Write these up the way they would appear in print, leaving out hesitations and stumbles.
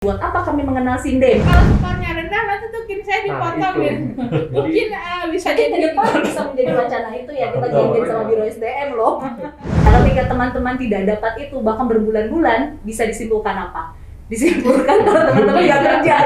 Buat apa kami mengenal Sinde? Kalau skornya rendah nanti tuh saya dipotongin. Mungkin bisa Jadi jadi ke depan bisa menjadi wacana itu ya, kita janjian sama Biro SDM loh. Kalau ketika teman-teman tidak dapat itu, bahkan berbulan-bulan, bisa disimpulkan apa? Disimpulkan kalau teman-teman nggak kerja.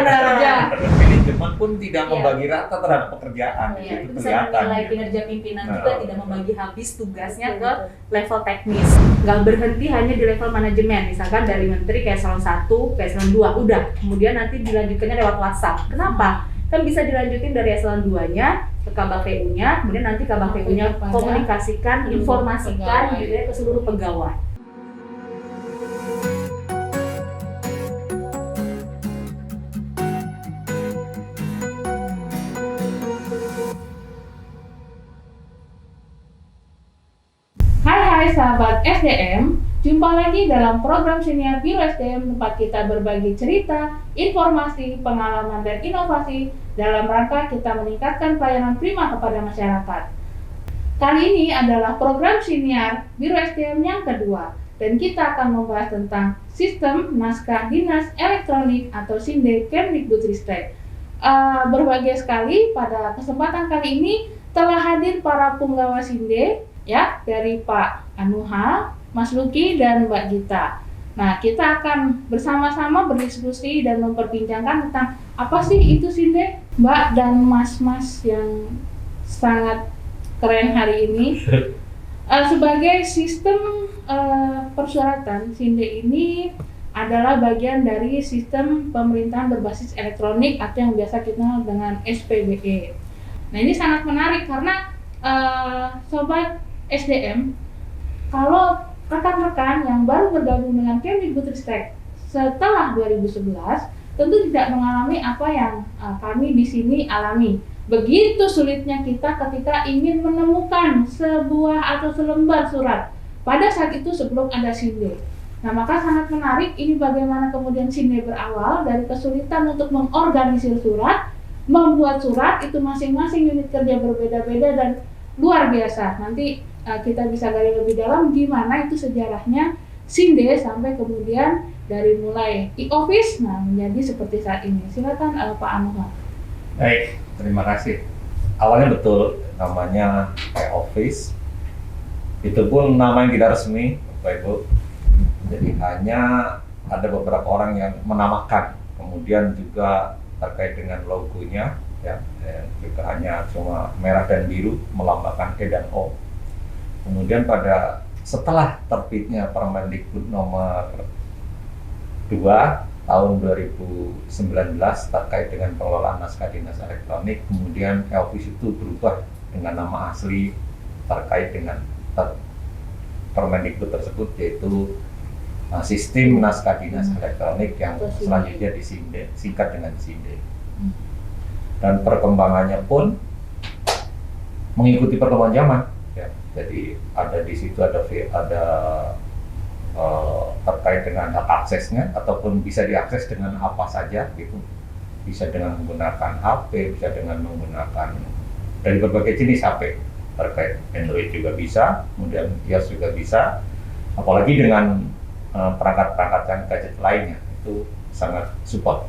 Manajemen pun tidak Iya. membagi rata terhadap pekerjaan, Iya, itu itu bisa kelihatan. menilai kinerja pimpinan Nah. juga tidak membagi habis tugasnya ke level teknis. Nggak berhenti hanya di level manajemen, misalkan dari menteri ke eselon 1, ke eselon 2, udah. Kemudian nanti dilanjutkannya lewat WhatsApp. Kenapa? Kan bisa dilanjutin dari eselon 2-nya ke KBPU-nya, kemudian nanti KBPU-nya Kepada komunikasikan, seluruh informasikan pegawai. gitu ya, ke seluruh pegawai. Hai sahabat SDM, jumpa lagi dalam program siniar Biro SDM tempat kita berbagi cerita, informasi, pengalaman, dan inovasi dalam rangka kita meningkatkan pelayanan prima kepada masyarakat. Kali ini adalah program siniar Biro SDM yang kedua, dan kita akan membahas tentang Sistem Naskah Dinas Elektronik atau SINDE Kemdikbudristek. Berbahagia sekali pada kesempatan kali ini telah hadir para punggawa SINDE ya, dari Pak Anuha, Mas Luki, dan Mbak Gita. Nah, kita akan bersama-sama berdiskusi dan memperbincangkan tentang apa sih itu SINDE, Mbak dan Mas-mas yang sangat keren hari ini. Sebagai sistem persyaratan, SINDE ini adalah bagian dari sistem pemerintahan berbasis elektronik atau yang biasa kita kenal dengan SPBE. Nah, ini sangat menarik karena sobat SDM, kalau rekan-rekan yang baru bergabung dengan Kemdikbudristek setelah 2011 tentu tidak mengalami apa yang kami di sini alami. Begitu sulitnya kita ketika ingin menemukan sebuah atau selembar surat pada saat itu sebelum ada SINDE. Nah, maka sangat menarik ini bagaimana kemudian SINDE berawal dari kesulitan untuk mengorganisir surat, membuat surat itu masing-masing unit kerja berbeda-beda dan luar biasa. Nanti kita bisa gali lebih dalam gimana itu sejarahnya SINDE sampai kemudian dari mulai e-office menjadi seperti saat ini. Silakan Pak Anuha. Baik, terima kasih. Awalnya betul, namanya e-office. Itu pun nama yang tidak resmi, Bapak Ibu. Jadi hanya ada beberapa orang yang menamakan. Kemudian juga terkait dengan logonya, ya, juga hanya cuma merah dan biru melambangkan E dan O. Kemudian setelah terbitnya Permendikbud nomor 2 tahun 2019 terkait dengan pengelolaan naskah dinas elektronik, kemudian e-office itu berubah dengan nama asli terkait dengan Permendikbud tersebut, yaitu Sistem Naskah Dinas Elektronik yang selanjutnya disingkat dengan SINDE. Dan perkembangannya pun mengikuti perkembangan zaman. Ya, jadi ada di situ ada terkait dengan hak aksesnya ataupun bisa diakses dengan apa saja gitu. Bisa dengan menggunakan HP, bisa dengan menggunakan dari berbagai jenis HP. Terkait Android juga bisa, kemudian iOS juga bisa. Apalagi dengan perangkat-perangkat dan gadget lainnya itu sangat support.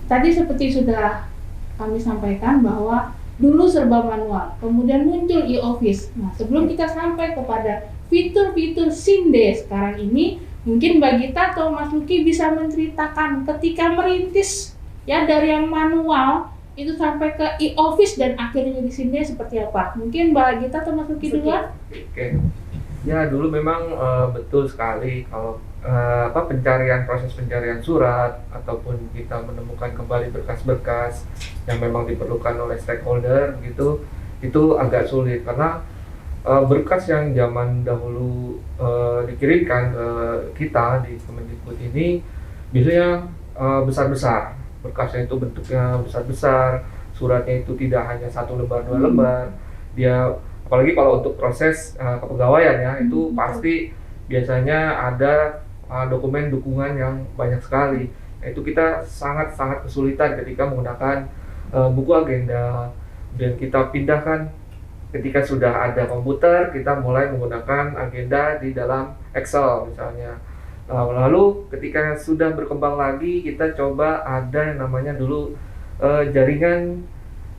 Tadi seperti sudah kami sampaikan bahwa dulu serba manual, kemudian muncul e-office. Nah, sebelum kita sampai kepada fitur-fitur SINDE sekarang ini, mungkin Mbak Gita atau Mas Luki bisa menceritakan ketika merintis ya dari yang manual itu sampai ke e-office dan akhirnya di SINDE seperti apa? Mungkin Mbak Gita atau Mas Luki duluan? Oke. Ya, dulu memang betul sekali kalau proses pencarian surat ataupun kita menemukan kembali berkas-berkas yang memang diperlukan oleh stakeholder gitu, itu agak sulit karena berkas yang zaman dahulu dikirimkan ke kita di Kemendikbud ini biasanya besar-besar, berkasnya itu bentuknya besar-besar, suratnya itu tidak hanya satu lembar dua lembar, dia apalagi kalau untuk proses kepegawaian ya itu pasti biasanya ada dokumen dukungan yang banyak sekali. Itu kita sangat kesulitan ketika menggunakan buku agenda, dan kita pindahkan ketika sudah ada komputer kita mulai menggunakan agenda di dalam Excel misalnya. Lalu ketika sudah berkembang lagi, kita coba ada yang namanya dulu jaringan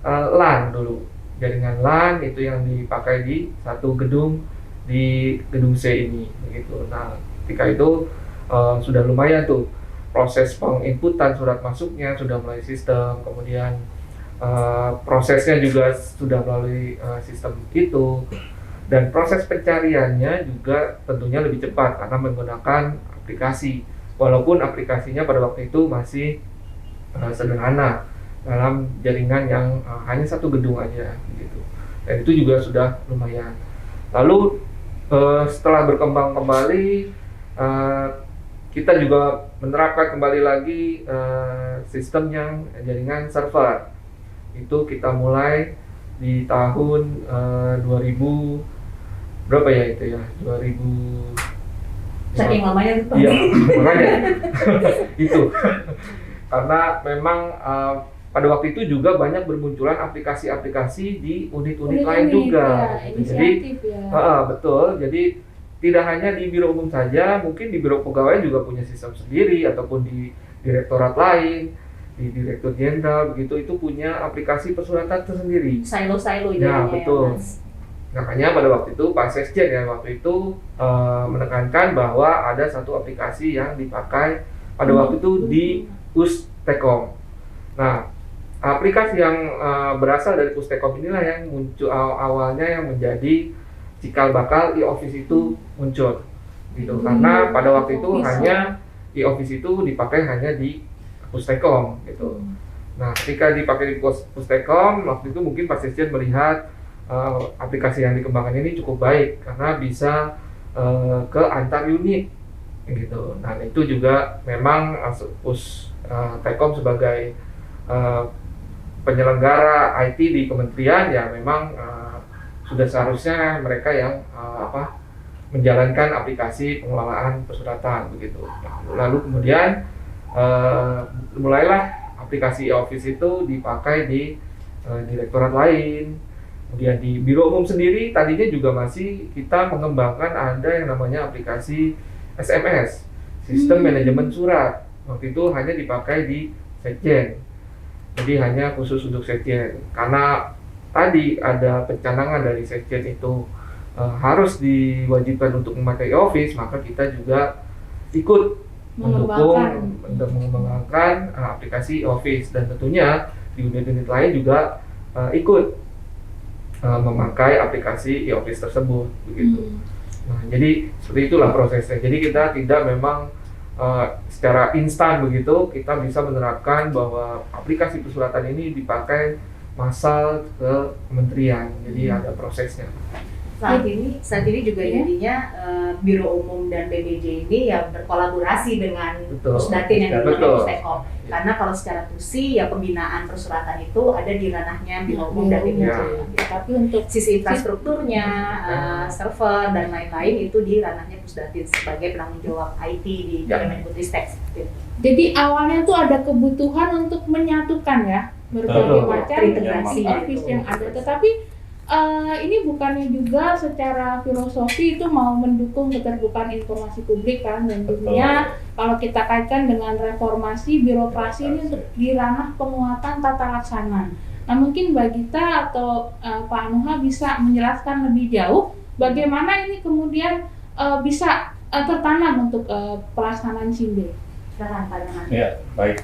LAN dulu. Jaringan LAN itu yang dipakai di satu gedung, di gedung C ini begitu. Nah, ketika itu sudah lumayan tuh proses penginputan surat masuknya sudah melalui sistem, kemudian prosesnya juga sudah melalui sistem itu, dan proses pencariannya juga tentunya lebih cepat karena menggunakan aplikasi, walaupun aplikasinya pada waktu itu masih sederhana dalam jaringan yang hanya satu gedung aja gitu. Dan itu juga sudah lumayan. Lalu setelah berkembang kembali, kita juga menerapkan kembali lagi sistem yang jaringan server. Itu kita mulai di tahun 2000 berapa ya itu ya, 2000 Saking lamanya tuh. iya, makanya itu karena memang pada waktu itu juga banyak bermunculan aplikasi-aplikasi di unit-unit lain juga ya, gitu. Jadi inisiatif ya. betul, jadi tidak hanya di biro umum saja, mungkin di biro pegawai juga punya sistem sendiri, ataupun di direktorat lain, di direktur jenderal begitu, itu punya aplikasi persuratan tersendiri. Silo-silo Ya, jadinya betul. ya, Mas. Makanya pada waktu itu Pak Sekjen ya waktu itu menekankan bahwa ada satu aplikasi yang dipakai pada waktu itu di Pustekom. Nah, aplikasi yang berasal dari Pustekom inilah yang muncul awalnya yang menjadi cikal bakal e-office itu muncul gitu. Karena pada waktu itu hanya e-office itu dipakai hanya di Pustekom gitu. Nah, ketika dipakai di Pustekom waktu itu mungkin Pak Sekjen melihat aplikasi yang dikembangkan ini cukup baik karena bisa ke antar unit gitu. Nah, itu juga memang Pustekom sebagai penyelenggara IT di kementerian ya memang sudah seharusnya mereka yang menjalankan aplikasi pengelolaan persuratan begitu. Lalu kemudian mulailah aplikasi e-office itu dipakai di direktorat lain. Kemudian di biro umum sendiri tadinya juga masih kita mengembangkan ada yang namanya aplikasi SMS, sistem manajemen surat. Waktu itu hanya dipakai di Sekjen. Jadi hanya khusus untuk Sekjen. Karena tadi ada pencanangan dari Sekjen itu harus diwajibkan untuk memakai e-office, maka kita juga ikut mendukung untuk mengembangkan aplikasi e-office, dan tentunya di unit-unit lain juga ikut memakai aplikasi e-office tersebut begitu. Nah, jadi seperti itulah prosesnya. Jadi kita tidak memang secara instan begitu kita bisa menerapkan bahwa aplikasi persuratan ini dipakai massal ke kementerian. Jadi ada prosesnya. Saat ini juga jadinya Biro Umum dan BPJ ini ya berkolaborasi dengan Pusdatin yang dimiliki Pustekom. Karena kalau secara tusi ya pembinaan persuratan itu ada di ranahnya Biro Umum dan BPJ. Tapi untuk sisi infrastrukturnya, server dan lain-lain itu di ranahnya Pusdatin sebagai penanggung jawab IT di Kemendikbudristek. Jadi awalnya tuh ada kebutuhan untuk menyatukan ya berbagai macam integrasi office yang ada, tetapi ini bukannya juga secara filosofi itu mau mendukung keterbukaan informasi publik kan, dan tentunya kalau kita kaitkan dengan reformasi birokrasi ini untuk di ranah penguatan tata laksana. Nah, mungkin Mbak Gita atau Pak Anuha bisa menjelaskan lebih jauh bagaimana ini kemudian bisa tertanam untuk pelaksanaan SINDE. Ya, baik.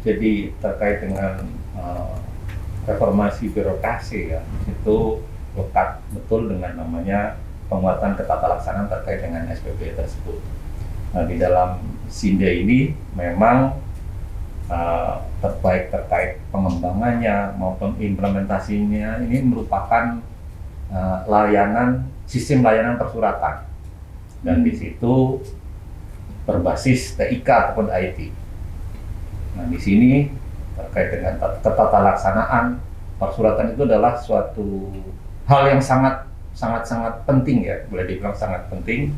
Jadi terkait dengan reformasi birokrasi ya, itu lekat betul dengan namanya penguatan ketatalaksanaan terkait dengan SPB tersebut. Nah, di dalam SINDE ini memang terkait pengembangannya maupun implementasinya ini merupakan sistem layanan persuratan, dan di situ berbasis TIK ataupun IT. Nah, di sini terkait dengan ketatalaksanaan persuratan itu adalah suatu hal yang sangat penting ya, boleh dibilang sangat penting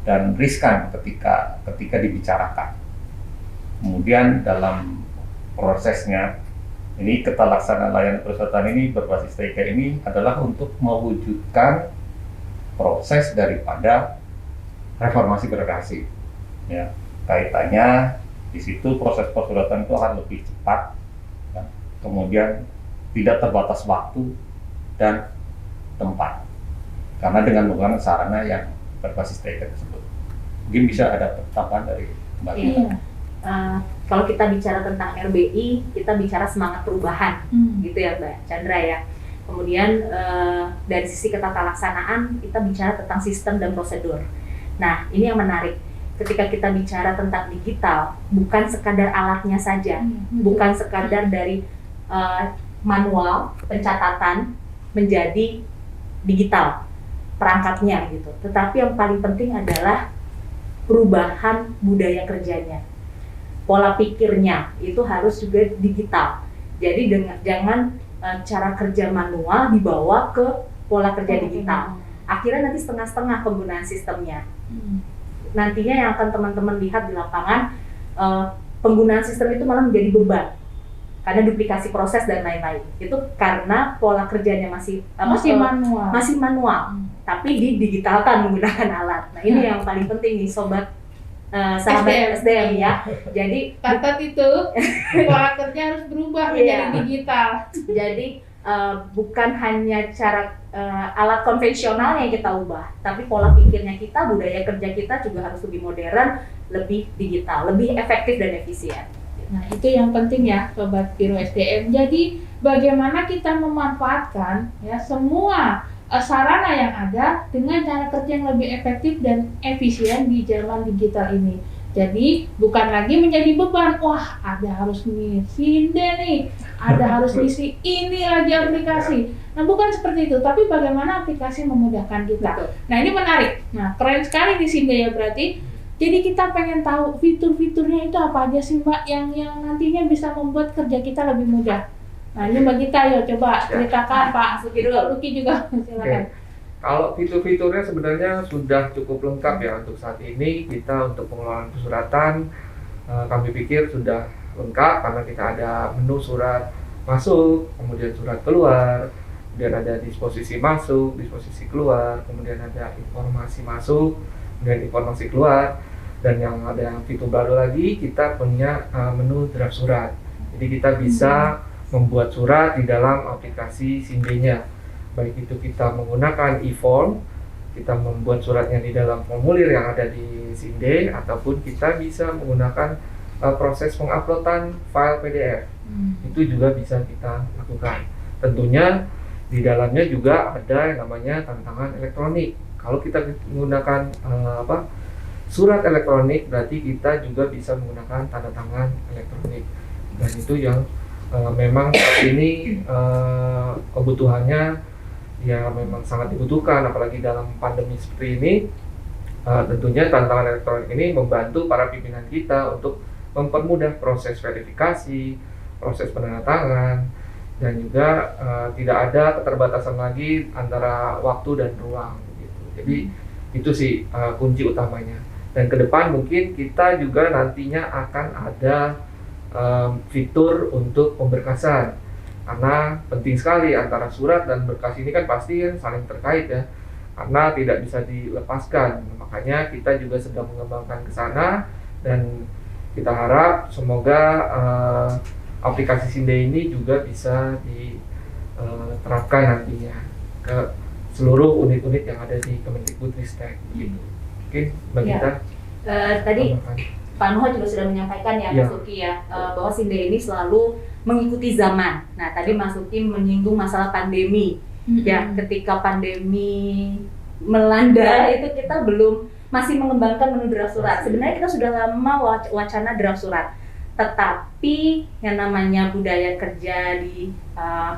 dan riskan ketika dibicarakan. Kemudian dalam prosesnya ini ketatalaksanaan layanan persuratan ini berbasis TIK ini adalah untuk mewujudkan proses daripada reformasi birokrasi. Ya, kaitannya di situ proses persuratan itu akan lebih cepat, ya. Kemudian tidak terbatas waktu dan tempat, karena dengan menggunakan sarana yang berbasis TIK tersebut. Mungkin bisa ada tambahan dari Mbak Rita. Iya. Kalau kita bicara tentang RBI, kita bicara semangat perubahan, gitu ya Mbak Chandra ya. Kemudian dari sisi ketata laksanaan, kita bicara tentang sistem dan prosedur. Nah, ini yang menarik. Ketika kita bicara tentang digital, bukan sekadar alatnya saja, bukan sekadar dari manual pencatatan menjadi digital perangkatnya gitu. Tetapi yang paling penting adalah perubahan budaya kerjanya. Pola pikirnya itu harus juga digital. Jadi jangan cara kerja manual dibawa ke pola kerja digital. Akhirnya nanti setengah-setengah penggunaan sistemnya. Nantinya yang akan teman-teman lihat di lapangan, penggunaan sistem itu malah menjadi beban karena duplikasi proses dan lain-lain. Itu karena pola kerjanya masih manual, tapi didigitalkan menggunakan alat. Nah, ini yang paling penting nih sobat sahabat SDM ya. Jadi Catat itu, pola kerja harus berubah menjadi digital. Jadi bukan hanya cara alat konvensional yang kita ubah, tapi pola pikirnya kita, budaya kerja kita juga harus lebih modern, lebih digital, lebih efektif dan efisien. Nah, itu yang penting ya Sobat Biro SDM. Jadi bagaimana kita memanfaatkan ya semua sarana yang ada dengan cara kerja yang lebih efektif dan efisien di zaman digital ini. Jadi bukan lagi menjadi beban, wah ada harus ngisi nih, ada harus ngisi ini lagi aplikasi. Nah bukan seperti itu, tapi bagaimana aplikasi memudahkan kita. Betul. Nah ini menarik, nah keren sekali di sini ya berarti. Jadi kita pengen tahu fitur-fiturnya itu apa aja sih Mbak yang nantinya bisa membuat kerja kita lebih mudah. Nah ini Mbak Gita ya coba ceritakan Pak Luki juga silakan. Kalau fitur-fiturnya sebenarnya sudah cukup lengkap ya untuk saat ini. Kita untuk pengelolaan persuratan kami pikir sudah lengkap karena kita ada menu surat masuk, kemudian surat keluar, kemudian ada disposisi masuk, disposisi keluar, kemudian ada informasi masuk, kemudian informasi keluar, dan yang ada yang fitur baru lagi kita punya menu draft surat. Jadi kita bisa membuat surat di dalam aplikasi Sinde-nya. Baik itu kita menggunakan e-form, kita membuat suratnya di dalam formulir yang ada di Sinde, ataupun kita bisa menggunakan proses penguploadan file PDF. Itu juga bisa kita lakukan. Tentunya di dalamnya juga ada yang namanya tanda tangan elektronik. Kalau kita menggunakan surat elektronik, berarti kita juga bisa menggunakan tanda tangan elektronik. Dan itu yang memang saat ini kebutuhannya ya memang sangat dibutuhkan, apalagi dalam pandemi seperti ini. Tentunya tanda tangan elektronik ini membantu para pimpinan kita untuk mempermudah proses verifikasi, proses penandatangan, dan juga tidak ada keterbatasan lagi antara waktu dan ruang gitu. Jadi itu sih kunci utamanya. Dan ke depan mungkin kita juga nantinya akan ada fitur untuk pemberkasan, karena penting sekali antara surat dan berkas ini kan pasti saling terkait ya, karena tidak bisa dilepaskan. Makanya kita juga sedang mengembangkan ke sana, dan kita harap semoga aplikasi Sinde ini juga bisa diterapkan nantinya ke seluruh unit-unit yang ada di Kemendikbudristek gitu. Mungkin Mbak Gita tadi Pak Nuha juga sudah menyampaikan ya Mas Luki ya, bahwa Sinde ini selalu mengikuti zaman. Nah tadi Mas Luki menyinggung masalah pandemi. Ya ketika pandemi melanda itu kita masih mengembangkan menu draft surat. Sebenarnya kita sudah lama wacana draft surat, tetapi yang namanya budaya kerja di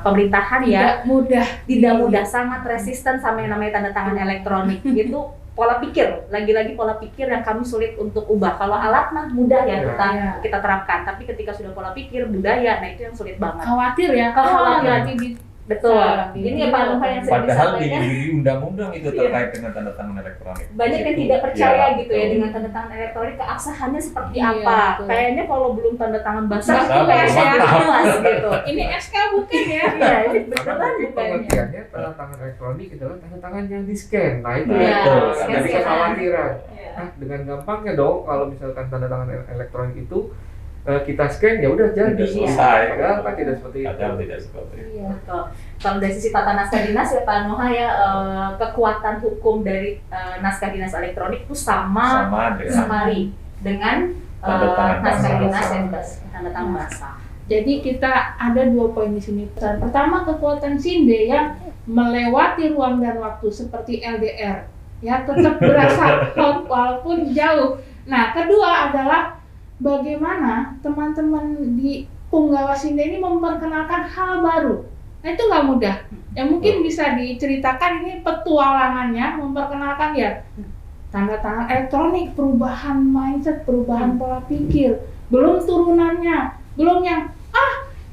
pemerintahan tidak mudah, sangat resisten sama yang namanya tanda tangan elektronik. Itu pola pikir, lagi-lagi pola pikir yang kami sulit untuk ubah. Kalau alat mah mudah ya kita terapkan, tapi ketika sudah pola pikir budaya, nah itu yang sulit banget. Khawatir ya, Khawatir. nanti Betul. Bisa Ini ya Pak Nuha yang sering Padahal di, disampaikan. di undang-undang itu Iya. terkait dengan tanda tangan elektronik. Banyak yang Itu, tidak percaya gitu ya betul. dengan tanda tangan elektronik, keabsahannya seperti Iya, apa. betul. Kayaknya kalau belum tanda tangan basah Basah, itu kayak belum saya mantap. jelas gitu. Ini SK bukan ya? Iya, ini Karena beneran mungkin bukannya. pengertiannya tanda tangan elektronik adalah tanda tangan yang di scan. Nah itu Nah, yang betul. jadi Scan-scan. kekhawatiran. Iya. Nah, dengan gampangnya dong kalau misalkan tanda tangan elektronik itu kita scan ya udah jadi. Sudah selesai. Ya, kan tidak seperti itu. Kadang tidak seperti itu. Iya. Betul. Kalau dari sisi tata naskah dinas ya Pak Noha ya, kekuatan hukum dari naskah dinas elektronik itu sama Sama dengan sekali dengan Tanda tangan naskah basah. dinas yang tanda tangan basah. Jadi kita ada 2 poin di sini. Pertama, kekuatan SINDE yang melewati ruang dan waktu seperti LDR, ya tetap berasa walaupun jauh. Nah, kedua adalah bagaimana teman-teman di Punggawa SINDE ini memperkenalkan hal baru. Nah, itu nggak mudah. Ya mungkin bisa diceritakan ini petualangannya memperkenalkan ya tanda tangan elektronik, perubahan mindset, perubahan pola pikir, belum turunannya, belum yang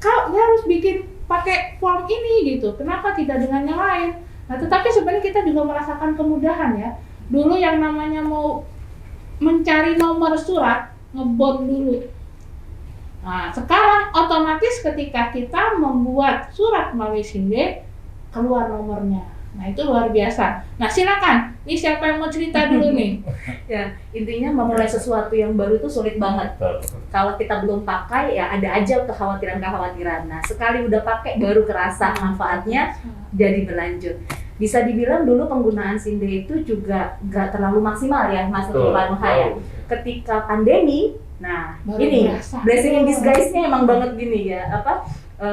kau harus bikin pakai form ini gitu. Kenapa tidak dengan yang lain? Nah, tetapi sebenarnya kita juga merasakan kemudahan ya. Dulu yang namanya mau mencari nomor surat, ngebom dulu. Nah, sekarang otomatis ketika kita membuat surat melalui SINDE, keluar nomornya. Nah, itu luar biasa. Nah, silakan. Ini siapa yang mau cerita dulu nih? Ya, intinya memulai sesuatu yang baru itu sulit banget. Betul. Kalau kita belum pakai ya ada aja kekhawatiran-kekhawatiran. Nah, sekali udah pakai baru kerasa manfaatnya, jadi berlanjut. Bisa dibilang dulu penggunaan SINDE itu juga nggak terlalu maksimal ya Mas Betul. Pak Nuha ya. Ketika pandemi, nah Baru ini berasa. blessing in disguise-nya emang banget gini ya,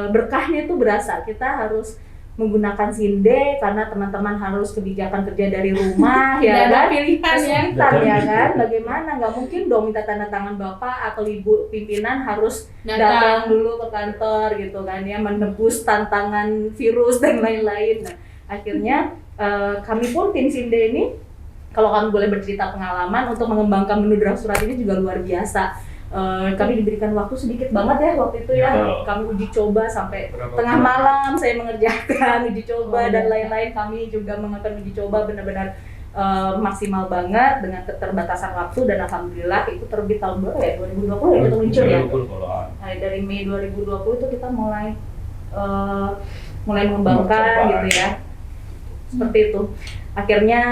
berkahnya tuh berasa. Kita harus menggunakan SINDE karena teman-teman harus kebijakan kerja dari rumah ya Nggak ada kan, pilihan ya. kesulitan ya kan, bagaimana, nggak mungkin dong minta tanda tangan bapak atau ibu pimpinan harus datang dulu ke kantor gitu kan ya, menebus tantangan virus dan lain-lain. Nah, akhirnya kami pun tim SINDE ini, kalau kami boleh bercerita pengalaman untuk mengembangkan menu draft surat ini juga luar biasa. Kami diberikan waktu sedikit banget ya waktu itu ya. Betul. Kami uji coba sampai Berapa tengah bulan? malam saya mengerjakan uji coba Oh, dan iya. lain-lain. Kami juga melakukan uji coba benar-benar maksimal banget dengan keterbatasan waktu, dan alhamdulillah itu terbit tahun berapa ya, 2020 ya itu muncul ya. 2020-an. Nah, dari Mei 2020 itu kita mulai mengembangkan gitu ya, seperti itu. Akhirnya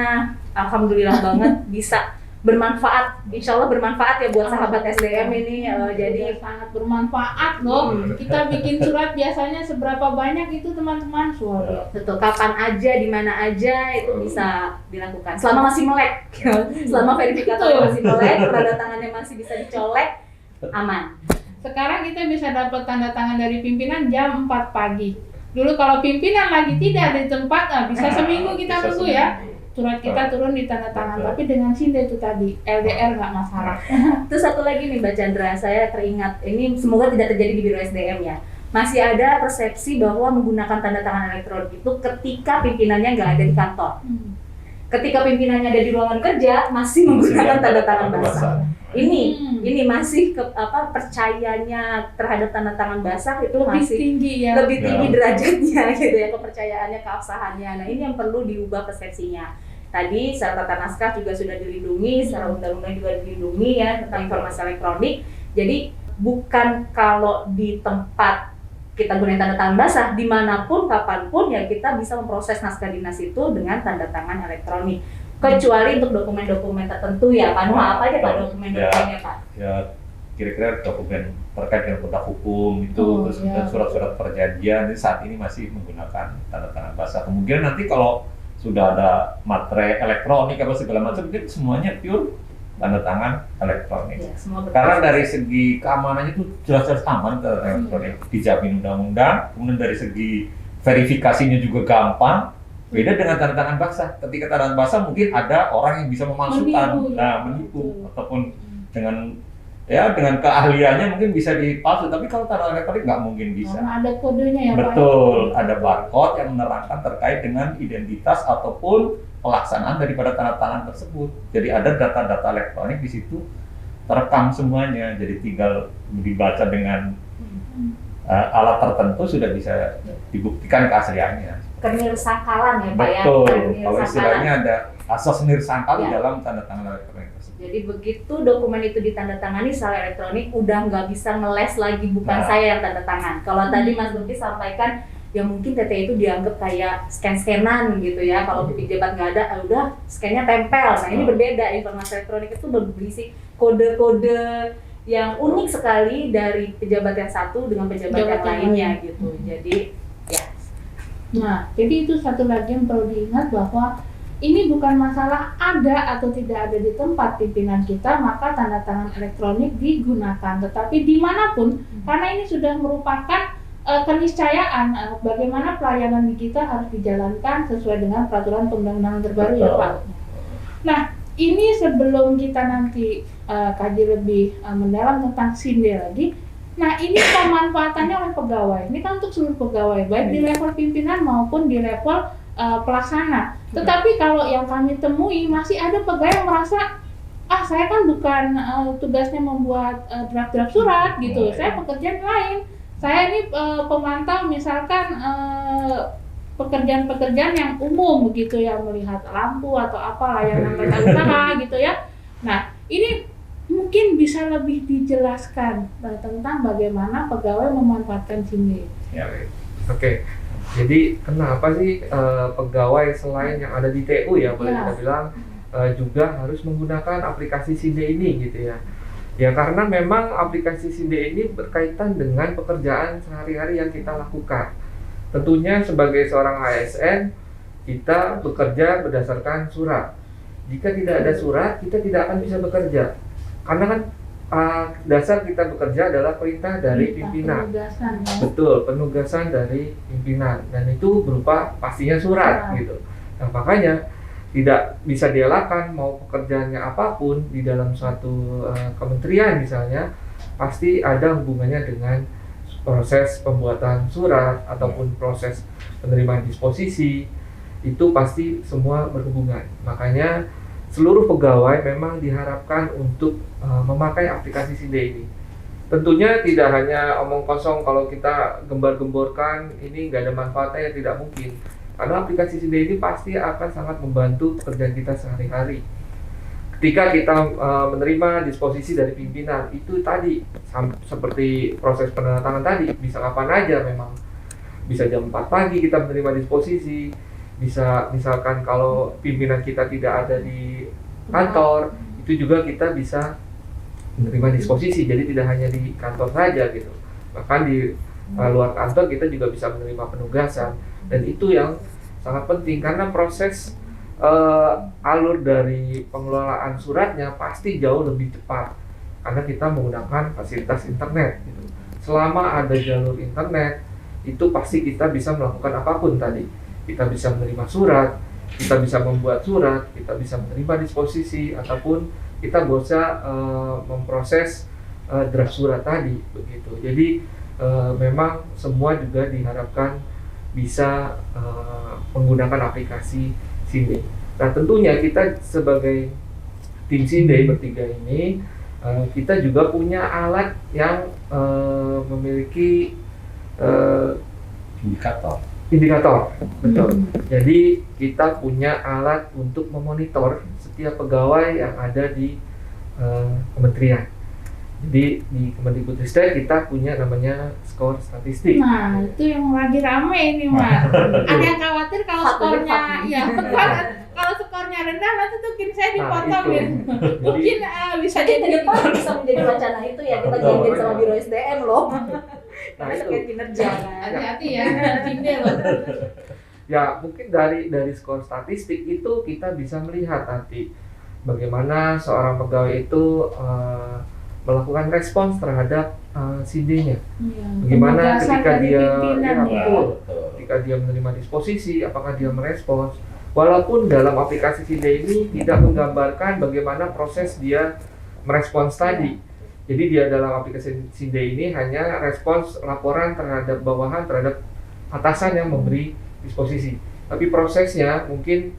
alhamdulillah banget bisa bermanfaat, insya Allah bermanfaat ya buat sahabat SDM ini. Jadi sangat bermanfaat loh. Kita bikin surat biasanya seberapa banyak itu teman-teman suara. betul, kapan aja, di mana aja itu bisa dilakukan. Selama masih melek, selama verifikatornya masih melek, tanda tangannya masih bisa dicolek, aman. Sekarang kita bisa dapat tanda tangan dari pimpinan jam 4 pagi. Dulu kalau pimpinan lagi tidak ada di tempat, bisa seminggu kita Bisa tunggu seminggu. ya. Surat kita turun di tanda tangan, tapi dengan SINDE itu tadi, LDR nggak masalah. Terus satu lagi nih Mbak Chandra, saya teringat, ini semoga tidak terjadi di Biro SDM ya. Masih ada persepsi bahwa menggunakan tanda tangan elektronik itu ketika pimpinannya nggak ada di kantor. Ketika pimpinannya ada di ruangan kerja, masih menggunakan tanda tangan basah. Ini masih percayanya terhadap tanda tangan basah itu Lebih masih tinggi ya. lebih tinggi Ya. derajatnya gitu ya, kepercayaannya, keabsahannya. Nah, ini yang perlu diubah persepsinya. Tadi secara tata naskah juga sudah dilindungi, secara undang-undang juga dilindungi ya tentang informasi elektronik. Jadi bukan kalau di tempat kita gunakan tanda tangan basah, dimanapun, kapanpun ya kita bisa memproses naskah dinas itu dengan tanda tangan elektronik. Kecuali untuk dokumen-dokumen tertentu ya, Pak Nuha, apa aja Pak dokumen-dokumennya Pak? Ya, kira-kira dokumen terkait dengan produk hukum itu, Oh, terus iya. surat-surat perjanjian ini saat ini masih menggunakan tanda tangan basah. Kemungkinan nanti kalau sudah ada materai elektronik apa segala macam, mungkin semuanya pure tanda tangan elektronik. Ya, semua Karena dari segi keamanannya itu jelas-jelas aman ke elektronik, dijamin undang-undang. Kemudian dari segi verifikasinya juga gampang. Beda dengan tanda tangan basah. Ketika tanda tangan basah mungkin ada orang yang bisa memalsukan, menipu, ataupun dengan keahliannya mungkin bisa dipalsu. Tapi kalau tanda tangan elektronik nggak mungkin bisa. Karena ada kodenya ya Pak. Betul, ada barcode yang menerangkan terkait dengan identitas ataupun pelaksanaan daripada tanda tangan tersebut. Jadi ada data-data elektronik di situ terekam semuanya. Jadi tinggal dibaca dengan alat tertentu sudah bisa dibuktikan keasliannya. Kenirsakalan ya Pak ya. Betul. Kenirsakalan. Kalau istilahnya ada asas nirsakal di Ya. dalam tanda tangan elektronik tersebut. Jadi begitu dokumen itu ditandatangani secara elektronik, udah nggak bisa ngeles lagi, bukan Nah. saya yang tanda tangan. Kalau tadi Mas Luki sampaikan, ya mungkin TTE itu dianggap kayak scan-scanan gitu ya. Kalau pejabat nggak ada, udah scan-nya tempel. Nah ini berbeda, informasi elektronik itu berisi kode-kode yang unik sekali dari pejabat yang satu dengan pejabat yang Pejabat yang lainnya lain. gitu. Jadi ya Nah, jadi itu satu lagi yang perlu diingat bahwa ini bukan masalah ada atau tidak ada di tempat pimpinan kita, maka tanda tangan elektronik digunakan. Tetapi dimanapun, karena ini sudah merupakan keniscayaan bagaimana pelayanan digital harus dijalankan sesuai dengan peraturan perundang-undangan terbaru ya Pak. Nah, ini sebelum kita nanti kaji lebih mendalam tentang SINDE lagi, nah ini pemanfaatannya oleh pegawai. Ini kan untuk seluruh pegawai, baik di level pimpinan maupun di level pelaksana. Tetapi kalau yang kami temui masih ada pegawai yang merasa saya kan bukan tugasnya membuat draft-draft surat gitu. Saya pekerjaan lain. Saya ini pemantau misalkan pekerjaan-pekerjaan yang umum begitu ya, melihat lampu atau apa layanan tata usaha gitu ya. Nah, ini mungkin bisa lebih dijelaskan tentang bagaimana pegawai memanfaatkan SINDE. Ya. Oke. Jadi kenapa sih pegawai selain yang ada di TU ya boleh kita bilang juga harus menggunakan aplikasi SINDE ini gitu ya? Ya karena memang aplikasi SINDE ini berkaitan dengan pekerjaan sehari-hari yang kita lakukan. Tentunya sebagai seorang ASN kita bekerja berdasarkan surat. Jika tidak ada surat kita tidak akan bisa bekerja. Karena kan dasar kita bekerja adalah perintah dari pimpinan. Penugasan, ya. Betul, penugasan dari pimpinan dan itu berupa pastinya surat gitu. Nah, makanya tidak bisa dielakkan mau pekerjaannya apapun di dalam suatu kementerian misalnya pasti ada hubungannya dengan proses pembuatan surat ataupun proses penerimaan disposisi, itu pasti semua berhubungan. Makanya seluruh pegawai memang diharapkan untuk memakai aplikasi SINDE ini. Tentunya tidak hanya omong kosong kalau kita gembar-gemborkan ini nggak ada manfaatnya, ya tidak mungkin. Karena aplikasi SINDE ini pasti akan sangat membantu pekerjaan kita sehari-hari. Ketika kita menerima disposisi dari pimpinan, itu tadi seperti proses penandatangan tadi, bisa kapan aja memang. Bisa jam 4 pagi kita menerima disposisi, bisa misalkan kalau pimpinan kita tidak ada di kantor, itu juga kita bisa menerima disposisi, jadi tidak hanya di kantor saja gitu. Bahkan di luar kantor kita juga bisa menerima penugasan, dan itu yang sangat penting karena proses alur dari pengelolaan suratnya pasti jauh lebih cepat karena kita menggunakan fasilitas internet gitu. Selama ada jalur internet itu pasti kita bisa melakukan apapun tadi. Kita bisa menerima surat, kita bisa membuat surat, kita bisa menerima disposisi ataupun kita bisa memproses draft surat tadi begitu. Jadi memang semua juga diharapkan bisa menggunakan aplikasi SINDE. Nah tentunya kita sebagai tim SINDE bertiga ini kita juga punya alat yang memiliki indikator, betul. Jadi kita punya alat untuk memonitor setiap pegawai yang ada di kementerian. Jadi di Kemendikbudristek kita punya namanya skor statistik. Nah, itu yang lagi rame ini, Mas. Ada yang khawatir kalau skornya, ya kalau skornya rendah nanti tuh saya dipotongin. Mungkin bisa jadi jadi depan bisa menjadi wacana itu ya, kita janjian sama Biro SDM loh. Karena itu. terkait kinerja kan. hati-hati ya, SINDE loh. Ya mungkin dari skor statistik itu kita bisa melihat nanti bagaimana seorang pegawai itu melakukan respons terhadap SINDE-nya. Ya, Bagaimana penugasan ketika dari dia pimpinan ya. betul, ketika dia menerima disposisi, apakah dia merespons? Walaupun dalam aplikasi SINDE ini tidak menggambarkan bagaimana proses dia merespons tadi. Jadi dia dalam aplikasi SINDE ini hanya respons laporan terhadap bawahan, terhadap atasan yang memberi disposisi. Tapi prosesnya mungkin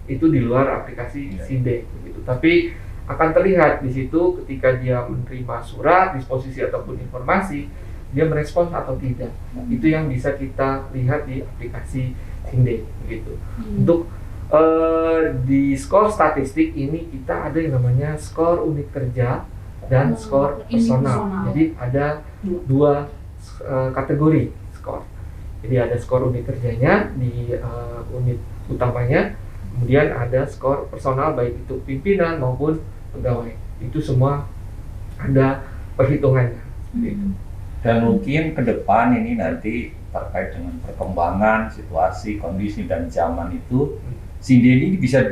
itu di luar aplikasi SINDE begitu. Tapi akan terlihat di situ ketika dia menerima surat, disposisi ataupun informasi, dia merespons atau tidak. Itu yang bisa kita lihat di aplikasi Sinde gitu. Untuk di skor statistik ini kita ada yang namanya skor unit kerja dan skor personal. Jadi ada dua kategori skor. Jadi ada skor unit kerjanya di unit utamanya, kemudian ada skor personal baik itu pimpinan maupun pegawai. Itu semua ada perhitungannya. Gitu. Dan mungkin ke depan ini nanti terkait dengan perkembangan situasi, kondisi dan zaman itu, Sinde ini bisa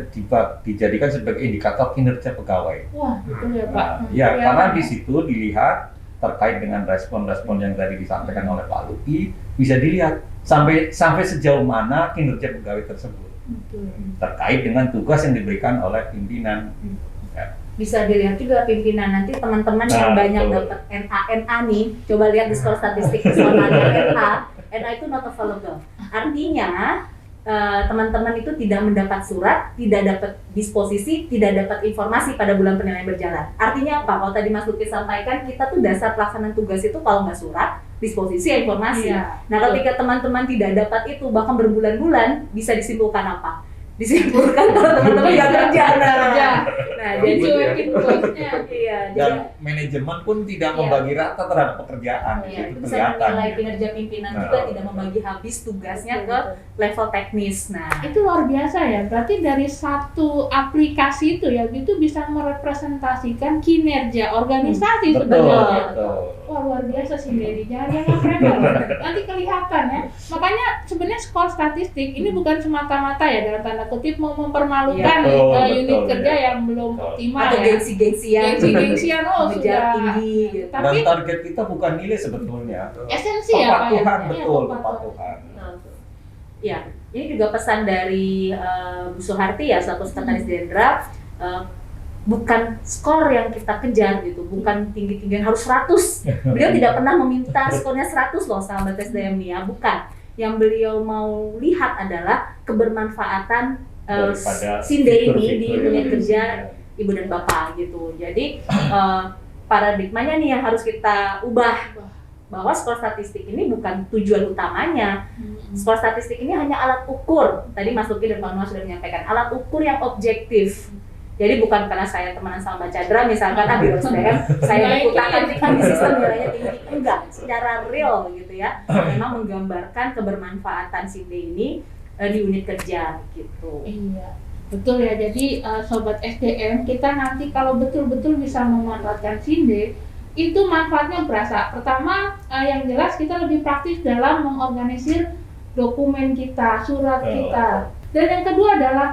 dijadikan sebagai indikator kinerja pegawai. Wah, betul ya Pak. Ya, karena di situ dilihat terkait dengan respon-respon yang tadi disampaikan oleh Pak Luki, bisa dilihat sampai sejauh mana kinerja pegawai tersebut. Betul. Terkait dengan tugas yang diberikan oleh pimpinan. Ya. Bisa dilihat juga pimpinan nanti teman-teman yang banyak dapat NA nih, coba lihat di skor statistik personalnya NA itu not available. Artinya teman-teman itu tidak mendapat surat, tidak dapat disposisi, tidak dapat informasi pada bulan penilaian berjalan. Artinya apa? Kalau tadi Mas Luki sampaikan, kita tuh dasar pelaksanaan tugas itu kalau nggak surat, disposisi, informasi. Iya. Nah, ketika teman-teman tidak dapat itu, bahkan berbulan-bulan, bisa disimpulkan apa? Disimpulkan kalau teman-teman nggak kerja. Nah, jadi Dicuekin bosnya. iya, Dan manajemen pun tidak membagi rata terhadap pekerjaan. iya, Itu itu bisa kelihatan. menilai kinerja pimpinan juga tidak membagi habis tugasnya ke level teknis. Nah, Itu luar biasa ya, berarti dari satu aplikasi itu ya, itu bisa merepresentasikan kinerja organisasi sebenarnya. Betul. Wah, luar biasa sih Dedi, jangan keren loh. Nanti kelihatan ya. Makanya sebenarnya skor statistik ini bukan semata-mata ya dalam tanda kutip mau mempermalukan Iya, unit betul, kerja ya. yang belum optimal atau ya. gengsi-gengsian, Gengsi-gengsian mengejar sudah tinggi gitu. Dan Tapi target kita bukan nilai sebetulnya. esensi ya Pak ya. Kepatuhan, Iya, betul, kepatuhan. kepatuhan. Ya, ini juga pesan dari Bu Suharti ya, selaku Sekretaris Jenderal, bukan skor yang kita kejar gitu, bukan tinggi-tinggian harus 100. Beliau tidak pernah meminta skornya 100 loh sahabat SDM nih ya, bukan. Yang beliau mau lihat adalah kebermanfaatan Daripada Sinde ini di fitur-fitur unit yang kerja ada. ibu dan bapak gitu. Jadi paradigmanya nih yang harus kita ubah, bahwa skor statistik ini bukan tujuan utamanya. Skor statistik ini hanya alat ukur. Tadi Mas Luki dan Pak Noah sudah menyampaikan alat ukur yang objektif. Jadi bukan karena saya temenan sama Mbak Chandra misalkan Biro SDM, saya ikut-ikutan di sistem nilainya tinggi. Enggak, secara real gitu ya. Memang menggambarkan kebermanfaatan Sinde ini di unit kerja gitu. Iya, betul ya. Jadi sobat SDM, kita nanti kalau betul-betul bisa memanfaatkan Sinde, itu manfaatnya berasa. Pertama, yang jelas kita lebih praktis dalam mengorganisir dokumen kita, surat kita. Dan yang kedua adalah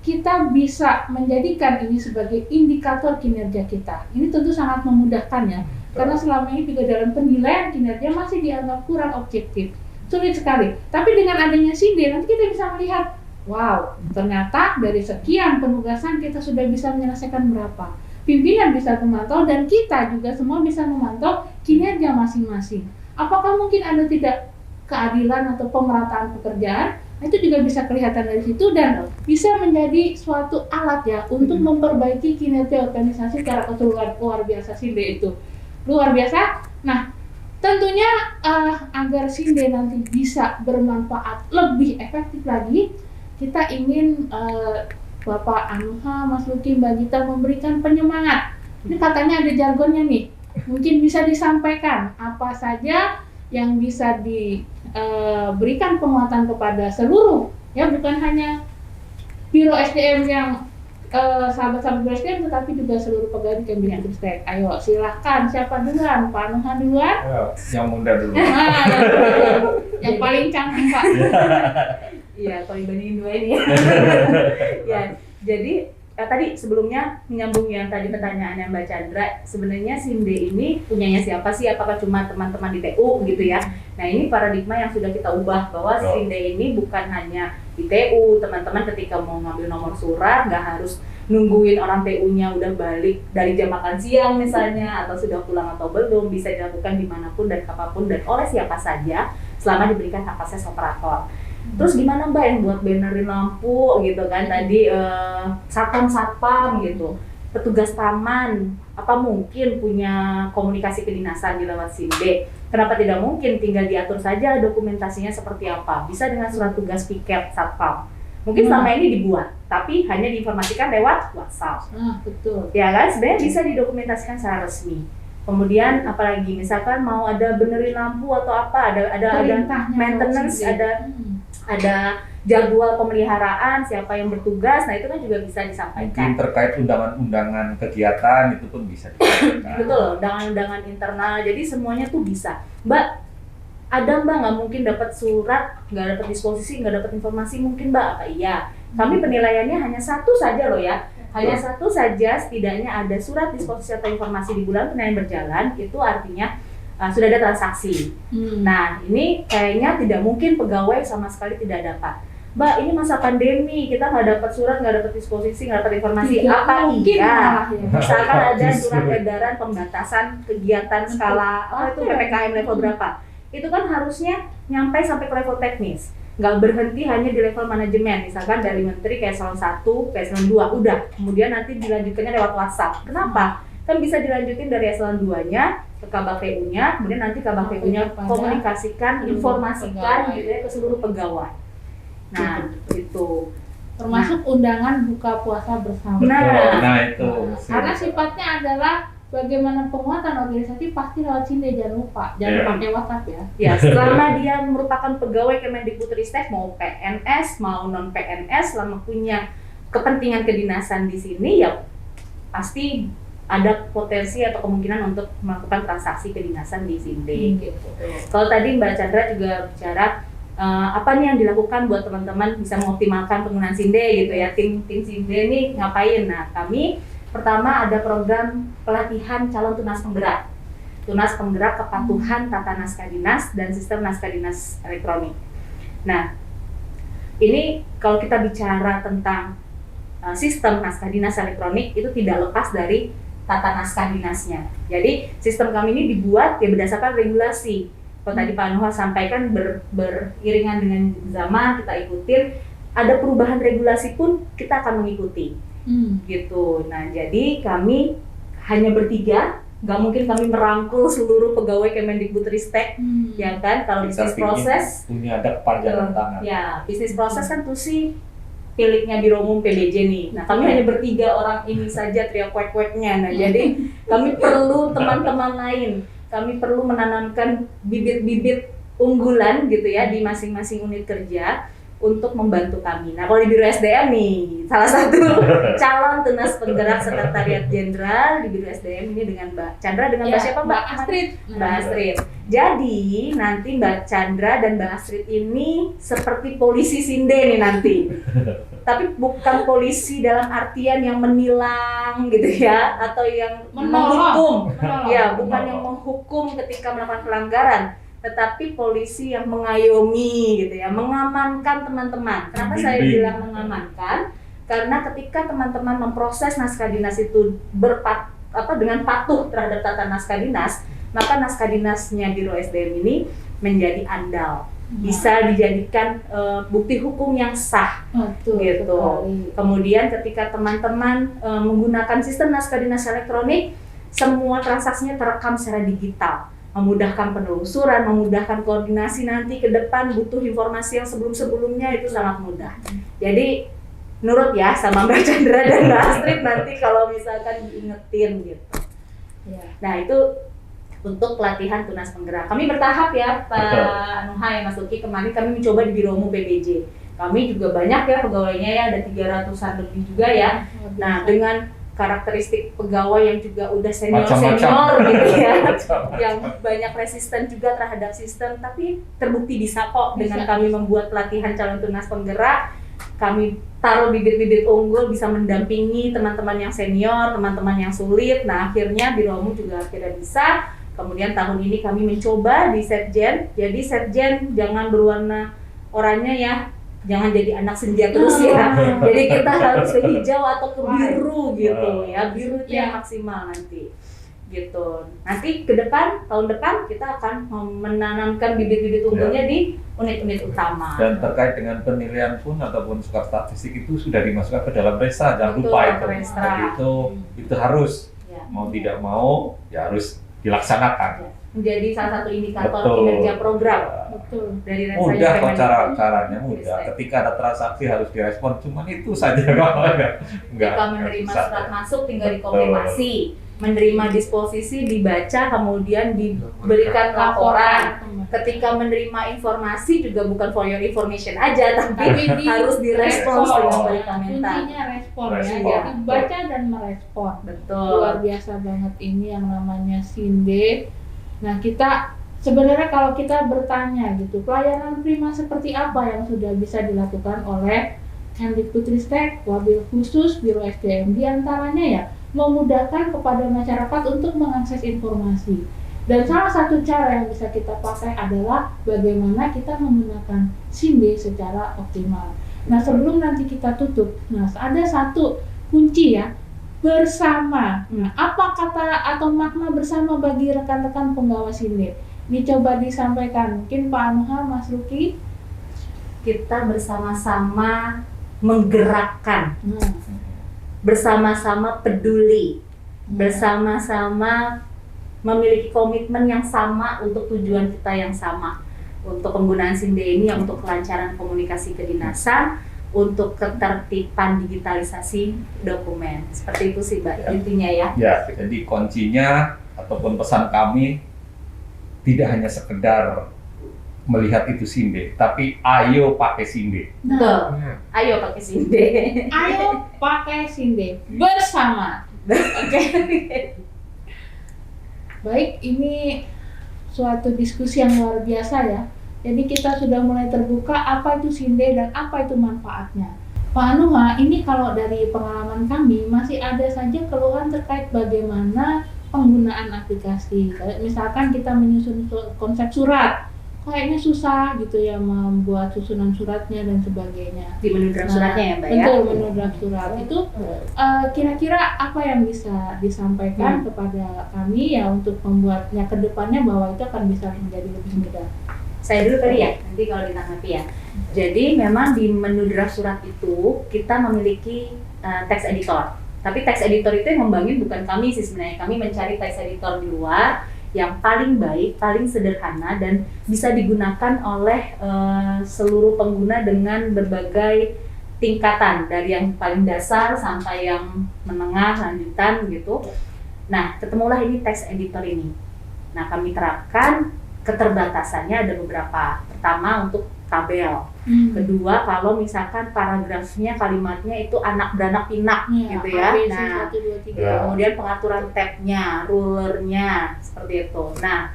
kita bisa menjadikan ini sebagai indikator kinerja kita. Ini tentu sangat memudahkan ya, karena selama ini juga dalam penilaian kinerja masih dianggap kurang objektif. Sulit sekali. Tapi dengan adanya Sinde, nanti kita bisa melihat, wow, ternyata dari sekian penugasan kita sudah bisa menyelesaikan berapa. Pimpinan bisa memantau dan kita juga semua bisa memantau kinerja masing-masing. Apakah mungkin ada tidak keadilan atau pemerataan pekerjaan? Itu juga bisa kelihatan dari situ dan bisa menjadi suatu alat ya untuk memperbaiki kinerja organisasi secara keseluruhan. Luar biasa Sinde itu. Luar biasa. Nah, tentunya agar Sinde nanti bisa bermanfaat lebih efektif lagi, kita ingin Bapak Anuha, Mas Luki, Mbak Gita memberikan penyemangat. Ini katanya ada jargonnya nih, mungkin bisa disampaikan apa saja yang bisa diberikan penguatan kepada seluruh, ya bukan hanya Biro SDM yang sahabat-sahabat Biro SDM, tetapi juga seluruh pegawai di Kemdikbudristek. Ayo silahkan, siapa duluan? Pak Anuha duluan? Yang muda dulu. Nah, yang paling canggih Pak. Iya, kalau dibandingin dua ini. Ya, jadi tadi sebelumnya menyambung yang tadi pertanyaannya Mbak Chandra, sebenarnya Sinde ini punyanya siapa sih? Apakah cuma teman-teman di TU gitu ya? Nah, ini paradigma yang sudah kita ubah bahwa Sinde ini bukan hanya di TU. Teman-teman ketika mau ngambil nomor surat nggak harus nungguin orang TU-nya udah balik dari jam makan siang misalnya, atau sudah pulang atau belum, bisa dilakukan dimanapun dan kapanpun dan oleh siapa saja selama diberikan hak akses operator. Terus gimana Mbak yang buat bannerin lampu gitu kan tadi satpam gitu. petugas taman, apa mungkin punya komunikasi kedinasan di lewat SIND? Kenapa tidak mungkin? Tinggal diatur saja dokumentasinya seperti apa. Bisa dengan surat tugas piket satpam. Mungkin selama ini dibuat, tapi hanya diinformasikan lewat WhatsApp. Betul. Ya kan, sebenarnya bisa didokumentasikan secara resmi. Kemudian apalagi misalkan mau ada benerin lampu atau apa, ada maintenance, ada jadwal pemeliharaan, siapa yang bertugas, nah itu kan juga bisa disampaikan. Mungkin terkait undangan-undangan kegiatan itu pun bisa disampaikan. Betul, undangan-undangan internal, jadi semuanya tuh bisa. Mbak, ada Mbak nggak mungkin dapat surat, nggak dapat disposisi, nggak dapat informasi, mungkin Mbak apa iya? Kami penilaiannya hanya satu saja loh ya. Hanya satu saja, setidaknya ada surat disposisi atau informasi di bulan penilaian berjalan, itu artinya sudah ada transaksi. Nah, ini kayaknya tidak mungkin pegawai sama sekali tidak dapat. Mbak, ini masa pandemi, kita nggak dapat surat, nggak dapat disposisi, nggak dapat informasi. Apa iya? Misalkan ada surat edaran pembatasan kegiatan skala, itu PPKM level berapa? Itu kan harusnya nyampe sampai ke level teknis. Nggak berhenti hanya di level manajemen, misalkan dari menteri ke eselon 1, ke eselon 2, udah. Kemudian nanti dilanjutkannya lewat WhatsApp. Kenapa? Kan bisa dilanjutin dari eselon 2-nya ke KBPU-nya, kemudian nanti KBPU-nya komunikasikan, informasikan gitu ya ke seluruh pegawai. Nah, itu. Termasuk undangan buka puasa bersama. Nah, itu. Karena sifatnya adalah bagaimana penguatan organisasi pasti lewat SIND, jangan lupa, jangan pakai WhatsApp ya. Ya, selama dia merupakan pegawai Kemendikbudristek, mau PNS, mau non PNS, selama punya kepentingan kedinasan di sini, ya pasti ada potensi atau kemungkinan untuk melakukan transaksi kedinasan di SIND. Gitu. Kalau tadi Mbak Chandra juga bicara apa nih yang dilakukan buat teman-teman bisa mengoptimalkan penggunaan SIND gitu ya, tim SIND ini ngapain? Nah, kami pertama ada program pelatihan calon tunas penggerak kepatuhan tata naskah dinas dan sistem naskah dinas elektronik. Nah, ini kalau kita bicara tentang sistem naskah dinas elektronik itu tidak lepas dari tata naskah dinasnya. Jadi sistem kami ini dibuat ya berdasarkan regulasi. Kalau tadi Pak Noha sampaikan beriringan dengan zaman kita ikutin, ada perubahan regulasi pun kita akan mengikuti. Gitu. Nah, jadi kami hanya bertiga, nggak mungkin kami merangkul seluruh pegawai Kemendikbudristek, ya kan? Kalau bisnis proses punya ada kepanjangan tangan. Ya, bisnis proses kan tuh sih miliknya Biro Umum PBJ nih. Nah, kami hanya bertiga orang ini saja trio kuek-kueknya. Nah, jadi kami perlu teman-teman lain. Kami perlu menanamkan bibit-bibit unggulan gitu ya di masing-masing unit kerja untuk membantu kami. Nah, kalau di Biro SDM nih, salah satu calon tunas penggerak Sekretariat Jenderal di Biro SDM ini dengan Mbak Chandra, dengan Mbak siapa Mbak? Astrid. Mbak Astrid. Jadi nanti Mbak Chandra dan Mbak Astrid ini seperti polisi SIND nih nanti. Tapi bukan polisi dalam artian yang menilang gitu ya, atau yang menghukum. Ya, bukan yang menghukum ketika melakukan pelanggaran, tetapi polisi yang mengayomi gitu ya, mengamankan teman-teman. Kenapa saya bilang mengamankan? Karena ketika teman-teman memproses naskah dinas itu dengan patuh terhadap tata naskah dinas, maka naskah dinasnya Biro SDM ini menjadi andal. Bisa dijadikan bukti hukum yang sah. Gitu. Kemudian ketika teman-teman menggunakan sistem naskah dinas elektronik, semua transaksinya terekam secara digital, memudahkan penelusuran, memudahkan koordinasi nanti ke depan butuh informasi yang sebelum-sebelumnya itu sangat mudah. Jadi nurut ya sama Mbak Chandra dan Mbak Astrid nanti kalau misalkan diingetin gitu. Nah, itu untuk pelatihan tunas penggerak. Kami bertahap ya Pak Nuhai, Mas Luki, kemarin kami mencoba di Biro Umum PBJ. Kami juga banyak ya pegawainya ya, ada 300-an lebih juga ya. Nah, dengan karakteristik pegawai yang juga udah senior gitu ya, yang banyak resisten juga terhadap sistem, tapi terbukti bisa kok dengan kami membuat pelatihan calon tunas penggerak. Kami taruh bibit-bibit unggul bisa mendampingi teman-teman yang senior, teman-teman yang sulit. Nah, akhirnya Biro Umum juga akhirnya bisa. Kemudian tahun ini kami mencoba di Setjen. Jadi Setjen jangan berwarna oranye ya, jangan jadi anak senja terus ya. Jadi kita harus ke hijau atau ke biru gitu ya, biru itu yang maksimal nanti. gitu. Nanti tahun depan kita akan menanamkan bibit-bibit unggulnya di unit-unit utama. Dan terkait dengan penilaian pun ataupun skor statistik itu sudah dimasukkan ke dalam Resa, jangan Betul, lupa itu. ke Resa. Jadi itu harus Ya. mau tidak mau ya harus dilaksanakan. Menjadi salah satu indikator Betul. kinerja program Betul. dari Resa Mudah yang kok Kemendikbud. caranya mudah. Ketika ada transaksi harus direspon, cuman itu saja enggak. Ketika menerima susah. surat masuk tinggal Betul. dikonfirmasi, menerima disposisi dibaca kemudian diberikan laporan. Ketika menerima informasi juga bukan for your information aja, tapi harus direspons dengan baik komentar. Kuncinya respon ya, Respon. jadi baca dan merespon. Betul. Luar biasa banget ini yang namanya SINDE. Nah, kita sebenarnya kalau kita bertanya gitu, pelayanan prima seperti apa yang sudah bisa dilakukan oleh Kemdikbudristek, wabil khusus Biro SDM, diantaranya ya memudahkan kepada masyarakat untuk mengakses informasi. Dan salah satu cara yang bisa kita pakai adalah bagaimana kita menggunakan SINDE secara optimal. Nah, sebelum nanti kita tutup, nah ada satu kunci ya, bersama. Nah, apa kata atau makna bersama bagi rekan-rekan penggawa SINDE? Ini coba disampaikan, mungkin Pak Anuha, Mas Ruki. Kita bersama-sama menggerakkan, Nah, bersama-sama peduli, bersama-sama memiliki komitmen yang sama untuk tujuan kita yang sama. Untuk penggunaan SINDE ini yang untuk kelancaran komunikasi kedinasan, untuk ketertiban digitalisasi dokumen. Seperti itu sih Mbak, Ya. intinya ya. Ya, jadi kuncinya ataupun pesan kami tidak hanya sekedar melihat itu SINDE, tapi ayo pakai SINDE. Betul. Ya. Ayo pakai SINDE. ayo pakai SINDE bersama. Oke. Baik, ini suatu diskusi yang luar biasa ya. Jadi kita sudah mulai terbuka apa itu SINDE dan apa itu manfaatnya. Pak Anuha, ini kalau dari pengalaman kami masih ada saja keluhan terkait bagaimana penggunaan aplikasi. Kayak misalkan kita menyusun konsep surat, kayaknya susah gitu ya membuat susunan suratnya dan sebagainya. Di menu draft suratnya ya Mbak ya. Betul, menu draft surat itu kira-kira apa yang bisa disampaikan kepada kami ya untuk membuatnya ke depannya bahwa itu akan bisa menjadi lebih mudah. Saya dulu kali ya, nanti kalau ditanggapi ya. Jadi memang di menu draft surat itu kita memiliki text editor. Tapi text editor itu yang ngembangin bukan kami sih sebenarnya. Kami mencari text editor di luar yang paling baik, paling sederhana dan bisa digunakan oleh seluruh pengguna dengan berbagai tingkatan dari yang paling dasar sampai yang menengah, lanjutan gitu. Nah, ketemulah ini text editor ini. Nah, kami terapkan keterbatasannya ada beberapa. Pertama untuk tabel. Kedua, kalau misalkan paragrafnya, kalimatnya itu anak beranak pinak gitu ya. ABC, Nah, 1, 2, 3. Ya. kemudian pengaturan tabnya, rulernya, seperti itu. Nah,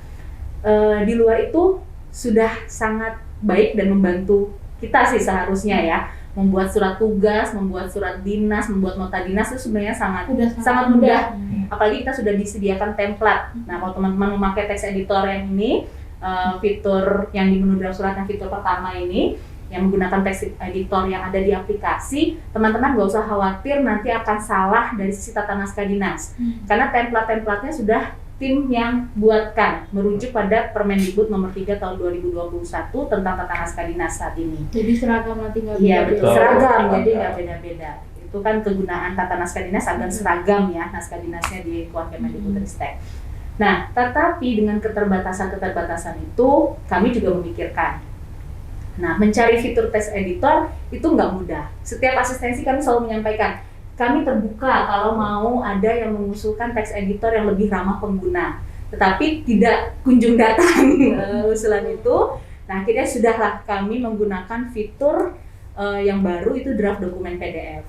di luar itu sudah sangat baik dan membantu kita sih seharusnya ya. Membuat surat tugas, membuat surat dinas, membuat nota dinas itu sebenarnya sangat sangat mudah. Apalagi kita sudah disediakan template. Nah, kalau teman-teman memakai text editor yang ini, fitur yang di menu draft surat yang fitur pertama ini, yang menggunakan text editor yang ada di aplikasi, teman-teman gak usah khawatir nanti akan salah dari sisi tata naskah dinas. Karena template-templatenya sudah tim yang buatkan, merujuk pada Permendikbud nomor 3 tahun 2021 tentang tata naskah dinas saat ini. Jadi seragam nanti nggak Iya beda-beda. betul, seragam, Seragam. jadi nggak beda-beda. Itu kan kegunaan tata naskah dinas agar seragam ya, naskah dinasnya di Kemdikbudristek. Nah, tetapi dengan keterbatasan-keterbatasan itu, kami juga memikirkan. Nah, mencari fitur text editor itu nggak mudah. Setiap asistensi kami selalu menyampaikan, kami terbuka kalau mau ada yang mengusulkan text editor yang lebih ramah pengguna. Tetapi tidak kunjung datang usulan itu. Nah, akhirnya sudahlah kami menggunakan fitur yang baru itu draft dokumen PDF.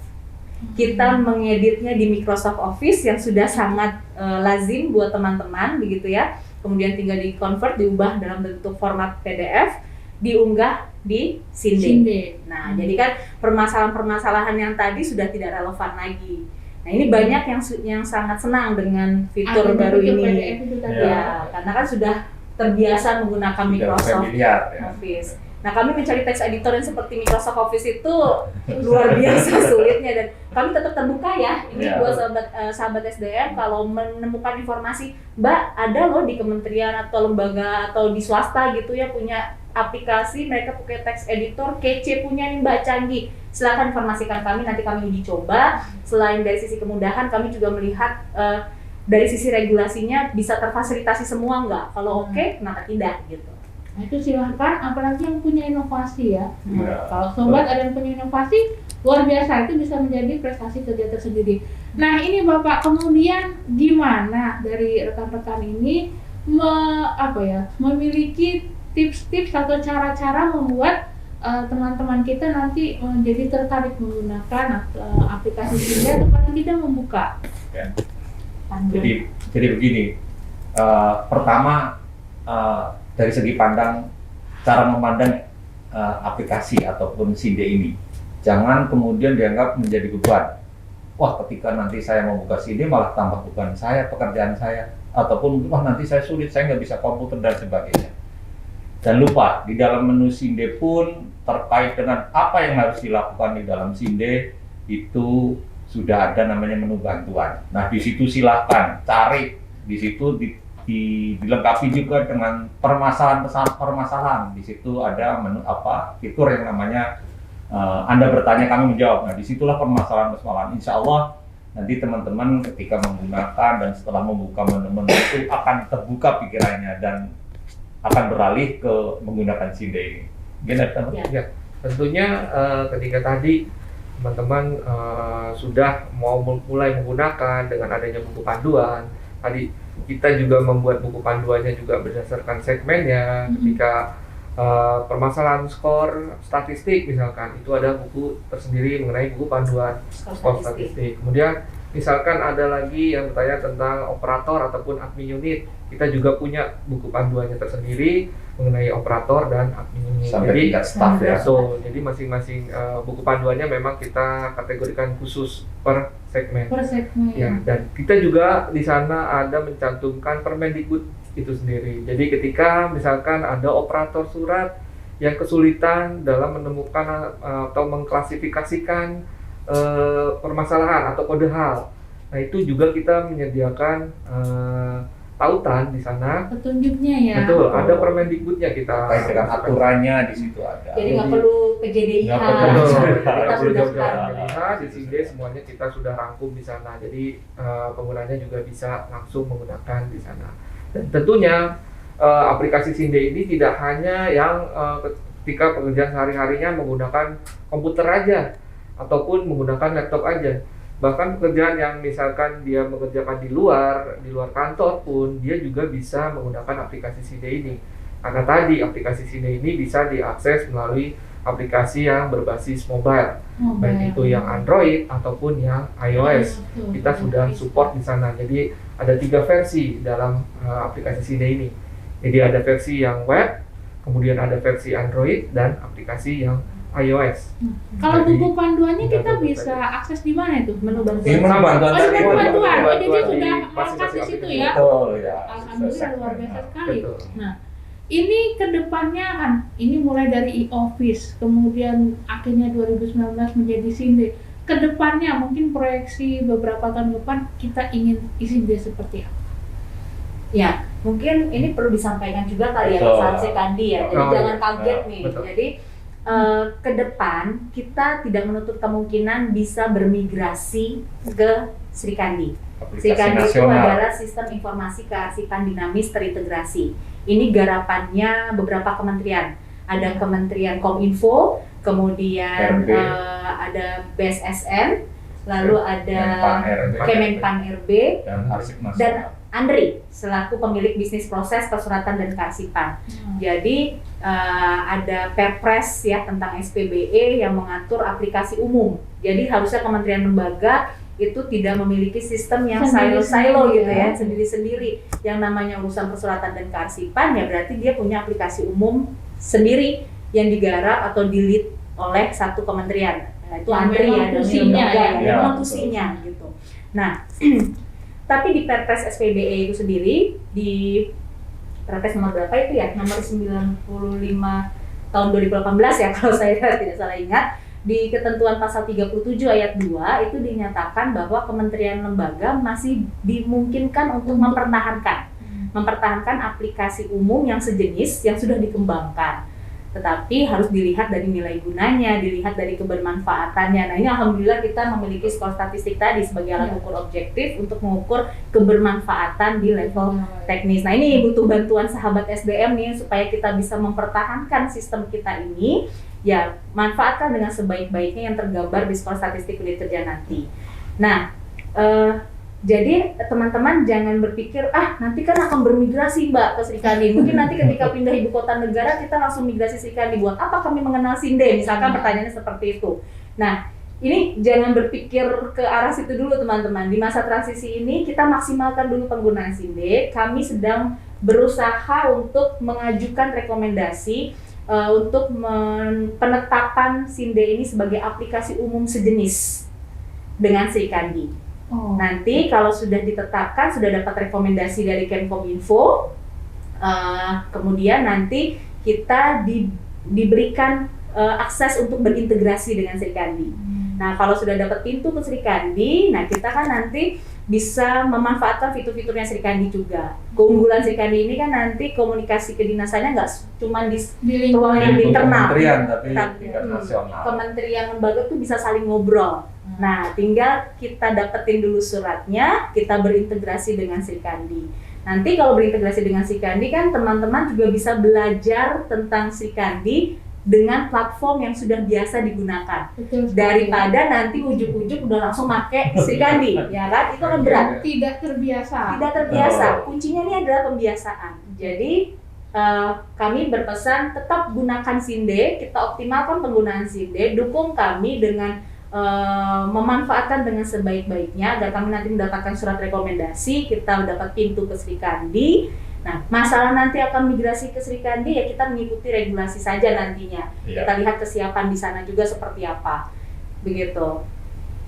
Kita mengeditnya di Microsoft Office yang sudah sangat lazim buat teman-teman begitu ya. Kemudian tinggal di-convert, diubah dalam bentuk format PDF, diunggah di SINDE. Nah, jadi kan permasalahan-permasalahan yang tadi sudah tidak relevan lagi. Nah, ini banyak yang sangat senang dengan fitur baru fitur ini. PDF itu tadi. Ya, karena kan sudah terbiasa menggunakan Tidak Microsoft familiar ya. Office. Nah, kami mencari text editor yang seperti Microsoft Office itu luar biasa sulitnya, dan kami tetap terbuka ya. Ini buat sahabat SDM, kalau menemukan informasi, Mbak, ada loh di kementerian atau lembaga atau di swasta gitu ya punya aplikasi, mereka pakai text editor, kece punya nih Mbak, canggih. Silakan informasikan kami, nanti kami uji coba. Selain dari sisi kemudahan, kami juga melihat dari sisi regulasinya bisa terfasilitasi semua nggak? Kalau oke, kenapa tidak gitu. Nah, itu silahkan, apalagi yang punya inovasi ya. Ya. Kalau sobat ada yang punya inovasi, luar biasa, itu bisa menjadi prestasi kerja tersendiri. Nah ini Bapak, kemudian gimana dari rekan-rekan ini memiliki tips-tips atau cara-cara membuat teman-teman kita nanti menjadi tertarik menggunakan aplikasi Sinda atau paling tidak membuka? Ya. Jadi begini, pertama dari segi cara memandang aplikasi ataupun Sinde ini, jangan kemudian dianggap menjadi beban. Wah, ketika nanti saya mau buka Sinde malah tambah beban saya, pekerjaan saya, ataupun wah nanti saya sulit, saya nggak bisa komputer dan sebagainya. Dan lupa, di dalam menu Sinde pun terkait dengan apa yang harus dilakukan di dalam Sinde itu sudah ada namanya menu bantuan. Nah, di situ silakan cari, di situ dilengkapi juga dengan permasalahan. Di situ ada menu fitur yang namanya Anda bertanya kami menjawab. Nah, disitulah permasalahan. Insya Allah nanti teman-teman ketika menggunakan dan setelah membuka menu-menu itu akan terbuka pikirannya dan akan beralih ke menggunakan Sinde ini. Ya, tentunya ketika tadi teman-teman sudah mau mulai menggunakan dengan adanya buku panduan, tadi kita juga membuat buku panduannya juga berdasarkan segmennya. Ketika permasalahan skor statistik misalkan, itu ada buku tersendiri mengenai buku panduan skor statistik. Kemudian misalkan ada lagi yang bertanya tentang operator ataupun admin unit, kita juga punya buku panduannya tersendiri mengenai operator dan admin unit. Sampai tingkat staff ya. Jadi masing-masing buku panduannya memang kita kategorikan khusus per segmen. Ya, dan kita juga di sana ada mencantumkan Permendikbud itu sendiri. Jadi ketika misalkan ada operator surat yang kesulitan dalam menemukan atau mengklasifikasikan permasalahan atau kode hal, nah itu juga kita menyediakan tautan di sana. Petunjuknya ya. Betul, ada Permendikbudnya kita. Terkait dengan aturannya di situ ada. Jadi nggak perlu PJDIH. Kita sudah di Sinde semuanya kita sudah rangkum di sana. Jadi penggunanya juga bisa langsung menggunakan di sana. Dan tentunya aplikasi Sinde ini tidak hanya yang ketika pekerjaan sehari-harinya menggunakan komputer aja ataupun menggunakan laptop aja. Bahkan pekerjaan yang misalkan dia mengerjakan di luar kantor pun dia juga bisa menggunakan aplikasi Sinde ini. Karena tadi aplikasi Sinde ini bisa diakses melalui aplikasi yang berbasis mobile. Baik itu yang Android ataupun yang iOS. Kita sudah support di sana. Jadi ada 3 versi dalam aplikasi Sinde ini. Jadi ada versi yang web, kemudian ada versi Android dan aplikasi yang iOS. Kalau buku panduannya kita bisa akses di mana itu? Menu bantuan. Menu bantuan. Oh, menu bantuan. Oh, jadi Bantuan sudah di lengkap di situ ya. Betul ya. Alhamdulillah luar biasa sekali. Betul. Nah, ini kedepannya kan, ini mulai dari e-office, kemudian akhirnya 2019 menjadi Sinde. Kedepannya mungkin proyeksi beberapa tahun depan kita ingin Sinde seperti apa? Ya, mungkin ini perlu disampaikan juga kali ya Betul. Mas Hansi Kandi ya. Jadi jangan kaget nih. Betul. Jadi ke depan kita tidak menutup kemungkinan bisa bermigrasi ke Sri Kandi. Sri Kandi itu adalah sistem informasi kearsipan dinamis terintegrasi. Ini garapannya beberapa kementerian. Ada Kementerian Kominfo, kemudian ada BSSN, lalu ada Kemenpan RB dan Arsip dan Nasional. Andri selaku pemilik bisnis proses persuratan dan kearsipan. Jadi ada Perpres ya tentang SPBE yang mengatur aplikasi umum. Jadi harusnya kementerian lembaga itu tidak memiliki sistem yang silo-silo gitu ya, sendiri-sendiri. Yang namanya urusan persuratan dan kearsipan ya berarti dia punya aplikasi umum sendiri yang digarap atau di-lead oleh satu kementerian. Nah, itu Andri ya, memang tusinya gitu. Nah, tapi di Perpres SPBE itu sendiri, di Perpres nomor berapa itu ya? Nomor 95 tahun 2018 ya kalau saya tidak salah ingat, di ketentuan pasal 37 ayat 2 itu dinyatakan bahwa kementerian lembaga masih dimungkinkan untuk mempertahankan aplikasi umum yang sejenis yang sudah dikembangkan. Tetapi harus dilihat dari nilai gunanya, dilihat dari kebermanfaatannya. Nah ini alhamdulillah kita memiliki skor statistik tadi sebagai alat ukur objektif untuk mengukur kebermanfaatan di level teknis. Nah ini butuh bantuan sahabat SDM nih supaya kita bisa mempertahankan sistem kita ini. Ya manfaatkan dengan sebaik-baiknya yang tergambar di skor statistik unit kerja nanti. Nah jadi teman-teman jangan berpikir nanti kan akan bermigrasi Mbak ke Srikandi. Mungkin nanti ketika pindah ibu kota negara kita langsung migrasi Srikandi. Buat apa kami mengenal Sinde? Misalkan pertanyaannya seperti itu. Nah ini jangan berpikir ke arah situ dulu teman-teman. Di masa transisi ini kita maksimalkan dulu penggunaan Sinde. Kami sedang berusaha untuk mengajukan rekomendasi untuk penetapan Sinde ini sebagai aplikasi umum sejenis dengan Srikandi. Nanti kalau sudah ditetapkan, sudah dapat rekomendasi dari Kemkominfo, kemudian nanti kita diberikan akses untuk berintegrasi dengan Srikandi. Nah kalau sudah dapat pintu ke Srikandi, nah kita kan nanti bisa memanfaatkan fitur-fiturnya Srikandi juga. Keunggulan Srikandi ini kan nanti komunikasi kedinasannya nggak cuma di ruang internal, kementerian, tapi tingkat nasional. Kementerian lembaga tuh bisa saling ngobrol. Nah, tinggal kita dapetin dulu suratnya, kita berintegrasi dengan Srikandi. Nanti kalau berintegrasi dengan Srikandi kan teman-teman juga bisa belajar tentang Srikandi dengan platform yang sudah biasa digunakan. Betul, daripada nanti ujuk-ujuk udah langsung pakai Srikandi, ya kan? Itu kan berat. Tidak terbiasa. Tidak terbiasa. Kuncinya ini adalah pembiasaan. Jadi kami berpesan tetap gunakan Sinde, kita optimalkan penggunaan Sinde, dukung kami dengan memanfaatkan dengan sebaik-baiknya agar kami nanti mendapatkan surat rekomendasi, kita dapat pintu ke Srikandi. Nah, masalah nanti akan migrasi ke Srikandi ya kita mengikuti regulasi saja nantinya. Kita lihat kesiapan di sana juga seperti apa. Begitu.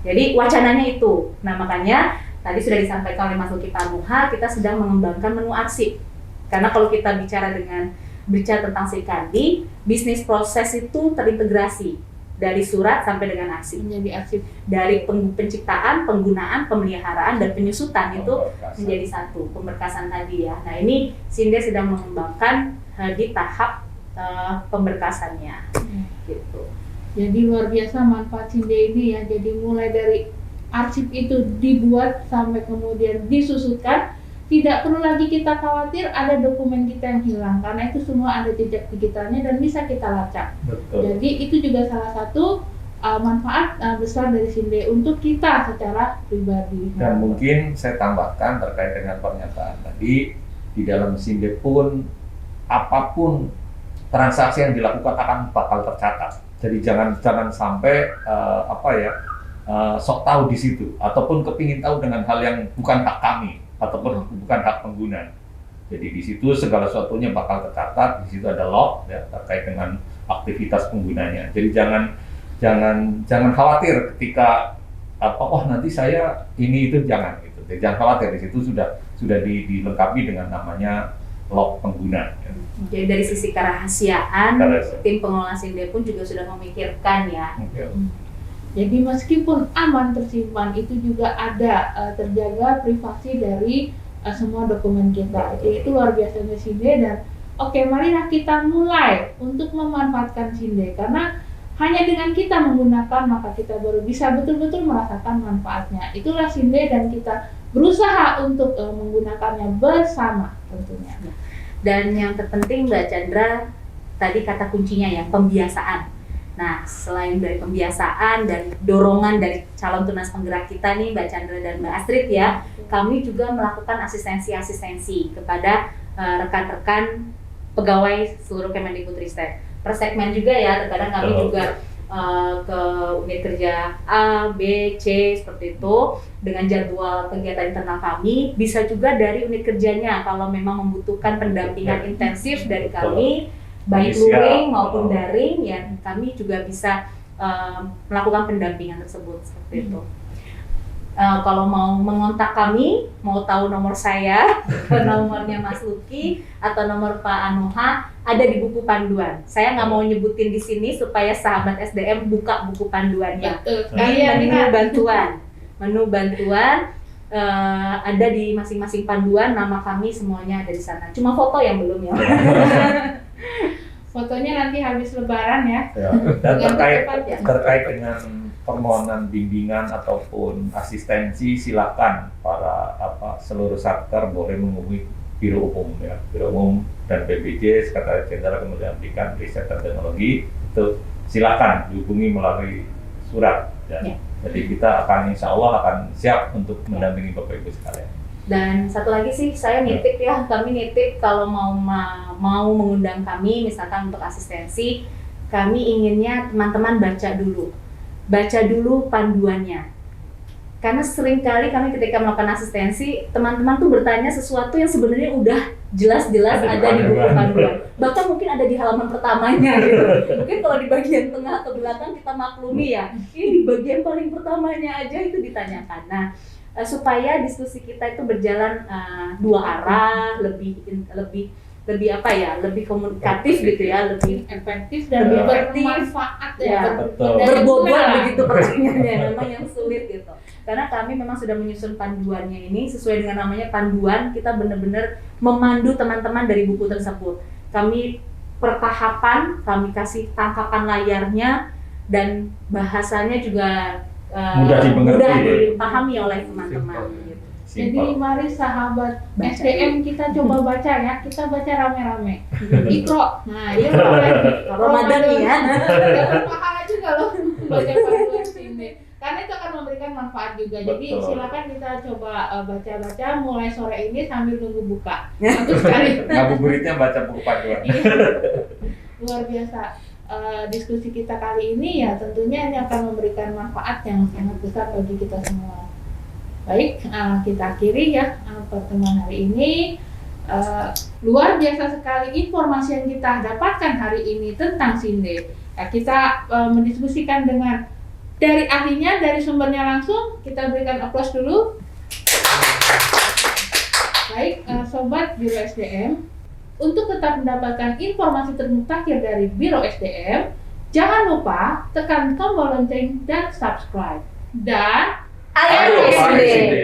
Jadi wacananya itu. Nah, makanya tadi sudah disampaikan oleh Mas Luki Pamuha, kita sedang mengembangkan menu arsip. Karena kalau kita bicara tentang Srikandi, bisnis proses itu terintegrasi. Dari surat sampai dengan arsip, menjadi arsip. Dari penciptaan, penggunaan, pemeliharaan, dan penyusutan itu menjadi satu, pemberkasan tadi ya. Nah ini Sinde sedang mengembangkan di tahap pemberkasannya gitu. Jadi luar biasa manfaat Sinde ini ya. Jadi mulai dari arsip itu dibuat sampai kemudian disusutkan, tidak perlu lagi kita khawatir ada dokumen kita yang hilang karena itu semua ada jejak digitalnya dan bisa kita lacak. Betul. Jadi itu juga salah satu manfaat besar dari Sinde untuk kita secara pribadi. Dan mungkin saya tambahkan terkait dengan pernyataan tadi, di dalam Sinde pun apapun transaksi yang dilakukan akan bakal tercatat. Jadi jangan sampai sok tahu di situ ataupun kepingin tahu dengan hal yang bukan hak kami ataupun bukan hak pengguna. Jadi di situ segala sesuatunya bakal tercatat, di situ ada log ya terkait dengan aktivitas penggunanya. Jadi jangan khawatir ketika nanti saya ini itu jangan gitu. Jadi jangan khawatir, di situ sudah dilengkapi dengan namanya log pengguna. Ya. Jadi dari sisi kerahasiaan, tim pengelola Sinde pun juga sudah memikirkan ya. Jadi meskipun aman tersimpan, itu juga ada terjaga privasi dari semua dokumen kita. Jadi itu luar biasanya Sinde dan marilah kita mulai untuk memanfaatkan Sinde karena hanya dengan kita menggunakan maka kita baru bisa betul-betul merasakan manfaatnya. Itulah Sinde dan kita berusaha untuk menggunakannya bersama tentunya. Dan yang terpenting Mbak Chandra tadi kata kuncinya ya pembiasaan. Nah, selain dari pembiasaan dan dorongan dari calon tunas penggerak kita nih, Mbak Chandra dan Mbak Astrid ya, kami juga melakukan asistensi kepada rekan-rekan pegawai seluruh Kemendikbudristek. Per segmen juga ya, terkadang kami juga ke unit kerja A, B, C seperti itu dengan jadwal kegiatan internal kami, bisa juga dari unit kerjanya kalau memang membutuhkan pendampingan intensif dari kami. Baik luring maupun daring, ya kami juga bisa melakukan pendampingan tersebut seperti itu. Kalau mau mengontak kami, mau tahu nomor saya, nomornya Mas Luki, atau nomor Pak Anoha, ada di buku panduan. Saya nggak mau nyebutin di sini supaya sahabat SDM buka buku panduannya. Betul. Di menu bantuan ada di masing-masing panduan, nama kami semuanya ada di sana. Cuma foto yang belum ya. Fotonya nanti habis lebaran ya. Ya. Dan Yang terkait tepat ya. dengan permohonan bimbingan ataupun asistensi, silakan para seluruh satker boleh menghubungi Biro Umum ya, Biro Umum dan PBJ Sekretariat Jenderal Kementerian Pendidikan, Riset dan Teknologi, itu silakan dihubungi melalui surat ya. Ya. Jadi kita akan insya Allah akan siap untuk mendampingi Bapak Ibu sekalian. Dan satu lagi sih, saya nitip ya, kami nitip kalau mau mengundang kami, misalkan untuk asistensi, kami inginnya teman-teman baca dulu panduannya. Karena seringkali kami ketika melakukan asistensi, teman-teman tuh bertanya sesuatu yang sebenarnya udah jelas-jelas ada di buku panduan. Bahkan mungkin ada di halaman pertamanya gitu. Mungkin kalau di bagian tengah atau belakang kita maklumi ya, ini di bagian paling pertamanya aja itu ditanyakan. Nah, supaya diskusi kita itu berjalan dua arah, lebih komunikatif gitu ya, lebih Efektif dan Lebih efektif. bermanfaat Ya, betul. berbobot begitu pertanyaannya, memang yang sulit gitu. Karena kami memang sudah menyusun panduannya ini sesuai dengan namanya panduan, kita benar-benar memandu teman-teman dari buku tersebut. Kami per tahapan, kami kasih tangkapan layarnya dan bahasanya juga Mudah dimengerti. mudah dipahami oleh teman-teman. Simple. Gitu. Jadi Simpel. mari sahabat Baca. SDM kita coba baca ya, kita baca rame-rame. Iqra. Nah, itu Ramadan nih ya. dapat pahala juga loh baca panduan sini. Karena itu akan memberikan manfaat juga. Jadi Betul. silakan kita coba baca-baca mulai sore ini sambil nunggu buka. Satu sekali. Ngabuburitnya baca buku panduan. Iya. Luar biasa. Diskusi kita kali ini ya tentunya ini akan memberikan manfaat yang sangat besar bagi kita semua. Baik, kita akhiri ya pertemuan hari ini. Luar biasa sekali informasi yang kita dapatkan hari ini tentang SINDE. Kita mendiskusikan dengan dari ahlinya, dari sumbernya langsung. Kita berikan aplaus dulu. Baik, Sobat Biro SDM, untuk tetap mendapatkan informasi termutakhir dari Biro SDM, jangan lupa tekan tombol lonceng dan subscribe. Dan Ayo Ayo, SD. SD.